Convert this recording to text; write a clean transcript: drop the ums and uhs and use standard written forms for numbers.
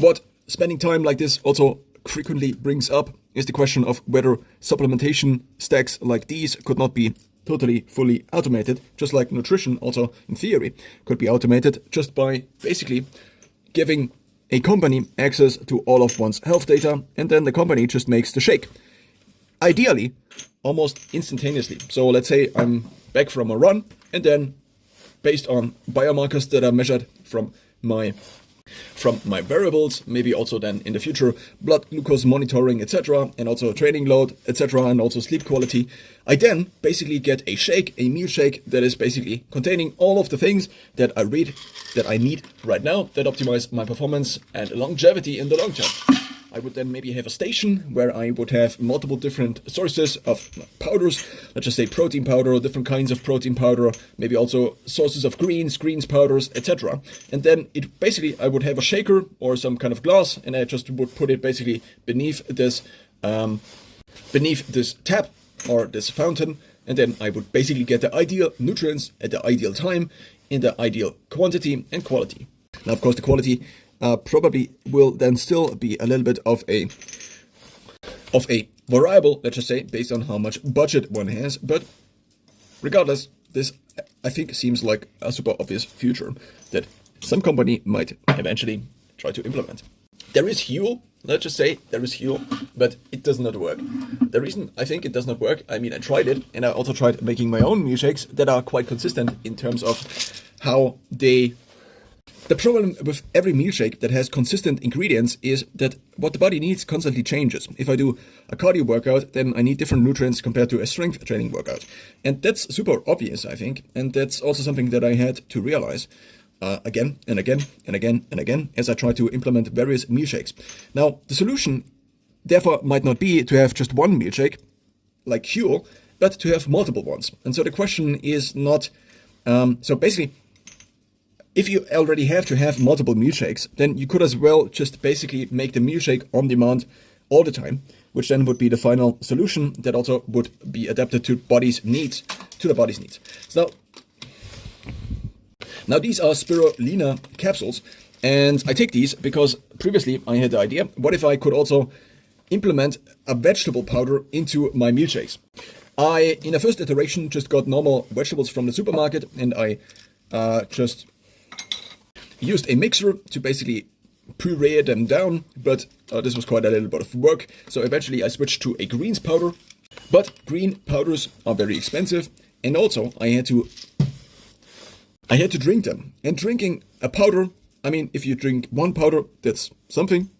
What spending time like this also frequently brings up is the question of whether supplementation stacks like these could not be totally fully automated, just like nutrition also in theory could be automated just by basically giving a company access to all of one's health data, and then the company just makes the shake. Ideally, almost instantaneously. So let's say I'm back from a run, and then based on biomarkers that are measured from my variables, maybe also then in the future blood glucose monitoring, etc., and also training load, etc., and also sleep quality, I then basically get a shake, a meal shake that is basically containing all of the things that I need right now that optimize my performance and longevity in the long term. I would then maybe have a station where I would have multiple different sources of powders, let's just say protein powder, different kinds of protein powder, maybe also sources of greens powders, etc. And then I would have a shaker or some kind of glass, and I just would put it basically beneath this tap or this fountain, and then I would basically get the ideal nutrients at the ideal time in the ideal quantity and quality. Now, of course, the quality probably will then still be a little bit of a variable, let's just say, based on how much budget one has. But regardless, this I think seems like a super obvious future that some company might eventually try to implement. There is Huel, let's just say there is Huel, but it does not work. The reason I think it does not work, I mean, I tried it, and I also tried making my own milkshakes that are quite consistent in terms of how they... The problem with every milkshake that has consistent ingredients is that what the body needs constantly changes. If I do a cardio workout, then I need different nutrients compared to a strength training workout. And that's super obvious, I think. And that's also something that I had to realize again and again and again and again as I try to implement various milkshakes. Now, the solution therefore might not be to have just one milkshake like Huel, but to have multiple ones. And so the question is not... So basically, if you already have to have multiple milkshakes, then you could as well just basically make the milkshake on demand all the time, which then would be the final solution that also would be adapted to the body's needs. So now these are spirulina capsules, and I take these because previously I had the idea, what if I could also implement a vegetable powder into my milkshakes? I, in a first iteration, just got normal vegetables from the supermarket, and I just used a mixer to basically puree them down, but this was quite a little bit of work. So eventually I switched to a greens powder, but green powders are very expensive, and also I had to drink them. And drinking a powder, I mean, if you drink one powder, that's something,